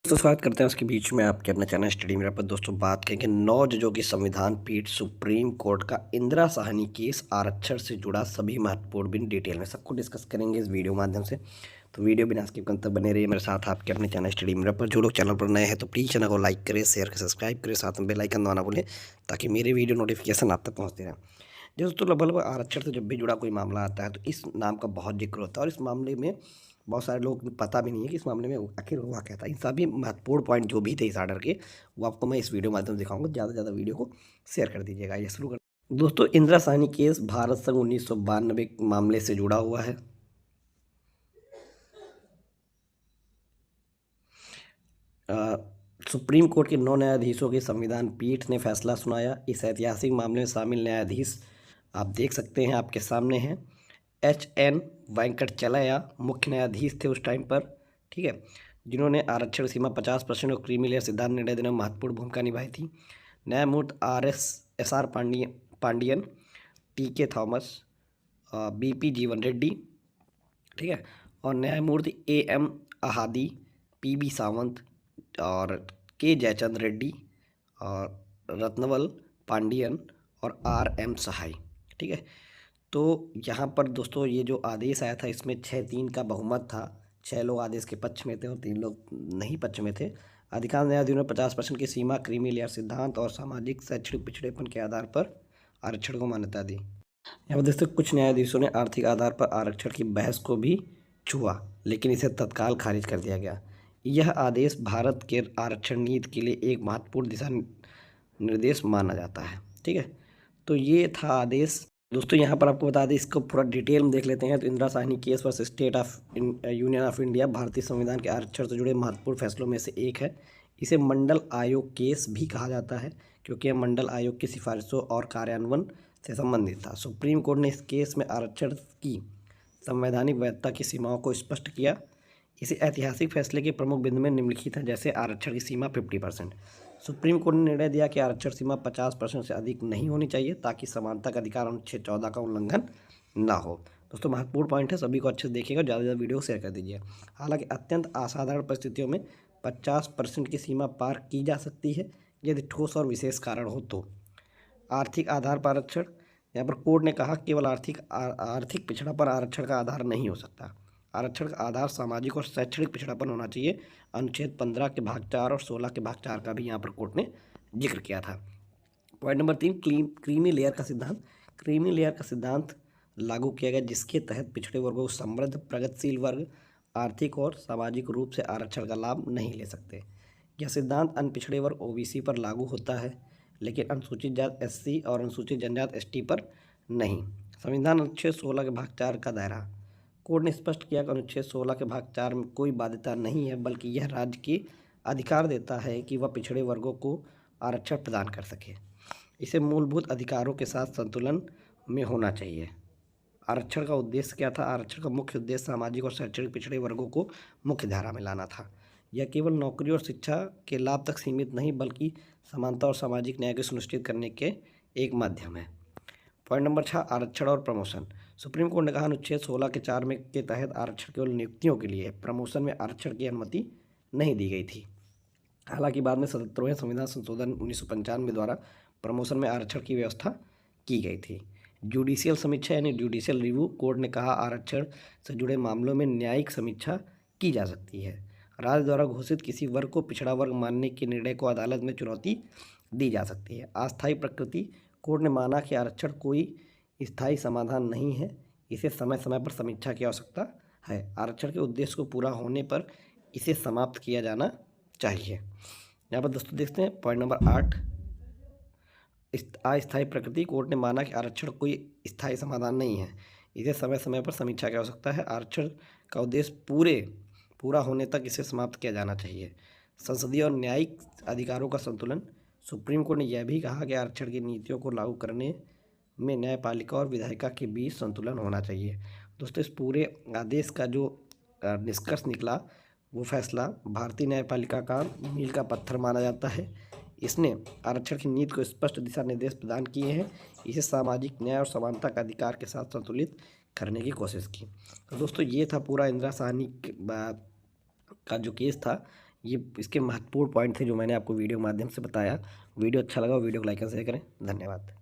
दोस्तों स्वागत करते हैं उसके बीच में आपके अपने चैनल स्टडी मेरा पर। दोस्तों बात करेंगे 9 जजों की संविधान पीठ सुप्रीम कोर्ट का इंदिरा साहनी केस आरक्षण से जुड़ा सभी महत्वपूर्ण बिन डिटेल में सबको डिस्कस करेंगे इस वीडियो माध्यम से। तो वीडियो बिना स्किप करते बने रहिए मेरे साथ आपके अपने चैनल स्टडी मेरा पर। जो लोग चैनल पर नए हैं तो प्लीज़ चैनल को लाइक करें, शेयर करें, सब्सक्राइब करें, साथ में बेल आइकन दबाना भूलें ताकि मेरे वीडियो नोटिफिकेशन आप तक पहुँचते रहें। दोस्तों लगभग आरक्षण से जब भी जुड़ा कोई मामला आता है तो इस नाम का बहुत जिक्र होता है और इस मामले में बहुत सारे लोग पता भी नहीं है कि इस मामले में आखिर हुआ क्या था। इन सभी महत्वपूर्ण पॉइंट जो भी थे इस आर्डर के वो आपको मैं इस वीडियो माध्यम से दिखाऊंगा। ज़्यादा से ज़्यादा वीडियो को शेयर कर दीजिएगा। ये शुरू कर दोस्तों, इंदिरा साहनी केस भारत संघ 1992 मामले से जुड़ा हुआ है। सुप्रीम कोर्ट के 9 न्यायाधीशों की संविधान पीठ ने फैसला सुनाया। इस ऐतिहासिक मामले में शामिल न्यायाधीश आप देख सकते हैं, आपके सामने हैं। HN वेंकटचलैया मुख्य न्यायाधीश थे उस टाइम पर, ठीक है, जिन्होंने आरक्षण सीमा 50% और क्रीमी लेयर सिद्धांत निर्णय देने में महत्वपूर्ण भूमिका निभाई थी। न्यायमूर्ति RSR Pandian, TK Thomas, BP जीवन रेड्डी, ठीक है, और न्यायमूर्ति AM अहादी, PB सावंत और K जयचंद्र रेड्डी और रत्नवल पांडियन और RM सहाय, ठीक है। तो यहाँ पर दोस्तों ये जो आदेश आया था इसमें 6-3 का बहुमत था। 6 लोग आदेश के पक्ष में थे और 3 लोग नहीं पक्ष में थे। अधिकांश न्यायाधीशों ने 50% की सीमा, क्रीमी लेयर सिद्धांत और सामाजिक शैक्षणिक पिछड़ेपन के आधार पर आरक्षण को मान्यता दी। यहाँ पर दोस्तों कुछ न्यायाधीशों ने आर्थिक आधार पर आरक्षण की बहस को भी छुआ, लेकिन इसे तत्काल खारिज कर दिया गया। यह आदेश भारत के आरक्षण नीति के लिए एक महत्वपूर्ण दिशा निर्देश माना जाता है, ठीक है। तो ये था आदेश। दोस्तों यहाँ पर आपको बता दें, इसको पूरा डिटेल में देख लेते हैं। तो Indira Sahni case versus state of union of India भारतीय संविधान के आरक्षण से जुड़े महत्वपूर्ण फैसलों में से एक है। इसे मंडल आयोग केस भी कहा जाता है क्योंकि यह मंडल आयोग की सिफारिशों और कार्यान्वयन से संबंधित था। सुप्रीम कोर्ट ने इस केस में आरक्षण की संवैधानिक वैधता की सीमाओं को स्पष्ट किया। इसे ऐतिहासिक फैसले के प्रमुख बिंदु में निम्नलिखित है, जैसे आरक्षण की सीमा 50%। सुप्रीम कोर्ट ने निर्णय दिया कि आरक्षण सीमा 50% से अधिक नहीं होनी चाहिए ताकि समानता का अधिकार अनुच्छेद 14 का उल्लंघन ना हो। दोस्तों महत्वपूर्ण पॉइंट है, सभी को अच्छे से देखिएगा, ज़्यादा से ज़्यादा वीडियो शेयर कर दीजिए। हालांकि अत्यंत असाधारण परिस्थितियों में 50% की सीमा पार की जा सकती है यदि ठोस और विशेष कारण हो तो। आर्थिक आधार पर आरक्षण, यहाँ पर कोर्ट ने कहा केवल आर्थिक पिछड़ापन आरक्षण का आधार नहीं हो सकता। आरक्षण का आधार सामाजिक और शैक्षणिक पिछड़ापन होना चाहिए। अनुच्छेद 15 के भाग 4 और 16 के भाग 4 का भी यहाँ पर कोर्ट ने जिक्र किया था। पॉइंट नंबर 3, क्रीमी लेयर का सिद्धांत। क्रीमी लेयर का सिद्धांत लागू किया गया जिसके तहत पिछड़े वर्गों को समृद्ध प्रगतिशील वर्ग आर्थिक और सामाजिक रूप से आरक्षण का लाभ नहीं ले सकते। यह सिद्धांत अन्य पिछड़े वर्ग OBC पर लागू होता है लेकिन अनुसूचित जात SC और अनुसूचित जनजात ST पर नहीं। संविधान अनुच्छेद 16 के भाग 4 का दायरा। कोर्ट ने स्पष्ट किया कि अनुच्छेद 16 के भाग 4 में कोई बाध्यता नहीं है, बल्कि यह राज्य के अधिकार देता है कि वह पिछड़े वर्गों को आरक्षण प्रदान कर सके। इसे मूलभूत अधिकारों के साथ संतुलन में होना चाहिए। आरक्षण का उद्देश्य क्या था? आरक्षण का मुख्य उद्देश्य सामाजिक और शैक्षणिक पिछड़े वर्गों को मुख्य धारा में लाना था। यह केवल नौकरी और शिक्षा के लाभ तक सीमित नहीं बल्कि समानता और सामाजिक न्याय को सुनिश्चित करने के एक माध्यम है। पॉइंट नंबर 6, आरक्षण और प्रमोशन। सुप्रीम कोर्ट ने कहा अनुच्छेद 16 के 4 में के तहत आरक्षण केवल नियुक्तियों के लिए, प्रमोशन में आरक्षण की अनुमति नहीं दी गई थी। हालांकि बाद में 77वें संविधान संशोधन 1995 द्वारा प्रमोशन में आरक्षण की व्यवस्था की गई थी। जुडिशियल समीक्षा यानी जुडिशियल रिव्यू, कोर्ट ने कहा आरक्षण से जुड़े मामलों में न्यायिक समीक्षा की जा सकती है। राज्य द्वारा घोषित किसी वर्ग को पिछड़ा वर्ग मानने के निर्णय को अदालत में चुनौती दी जा सकती है। अस्थायी प्रकृति, कोर्ट ने माना कि आरक्षण कोई स्थायी समाधान नहीं है, इसे समय समय पर समीक्षा की आवश्यकता है। आरक्षण के उद्देश्य को पूरा होने पर इसे समाप्त किया जाना चाहिए। यहाँ पर दोस्तों देखते हैं पॉइंट नंबर 8, अस्थायी प्रकृति। कोर्ट ने माना कि आरक्षण कोई स्थायी समाधान नहीं है, इसे समय समय पर समीक्षा की आवश्यकता है। आरक्षण का उद्देश्य पूरा होने तक इसे समाप्त किया जाना चाहिए। संसदीय और न्यायिक अधिकारों का संतुलन। सुप्रीम कोर्ट ने यह भी कहा कि आरक्षण की नीतियों को लागू करने में न्यायपालिका और विधायिका के बीच संतुलन होना चाहिए। दोस्तों इस पूरे आदेश का जो निष्कर्ष निकला वो फैसला भारतीय न्यायपालिका का मील का पत्थर माना जाता है। इसने आरक्षण की नीति को स्पष्ट दिशा निर्देश प्रदान किए हैं। इसे सामाजिक न्याय और समानता का अधिकार के साथ संतुलित करने की कोशिश की। तो दोस्तों ये था पूरा इंदिरा साहनी का जो केस था, ये इसके महत्वपूर्ण पॉइंट थे जो मैंने आपको वीडियो के माध्यम से बताया। वीडियो अच्छा लगा, वीडियो को लाइक एंड शेयर करें। धन्यवाद।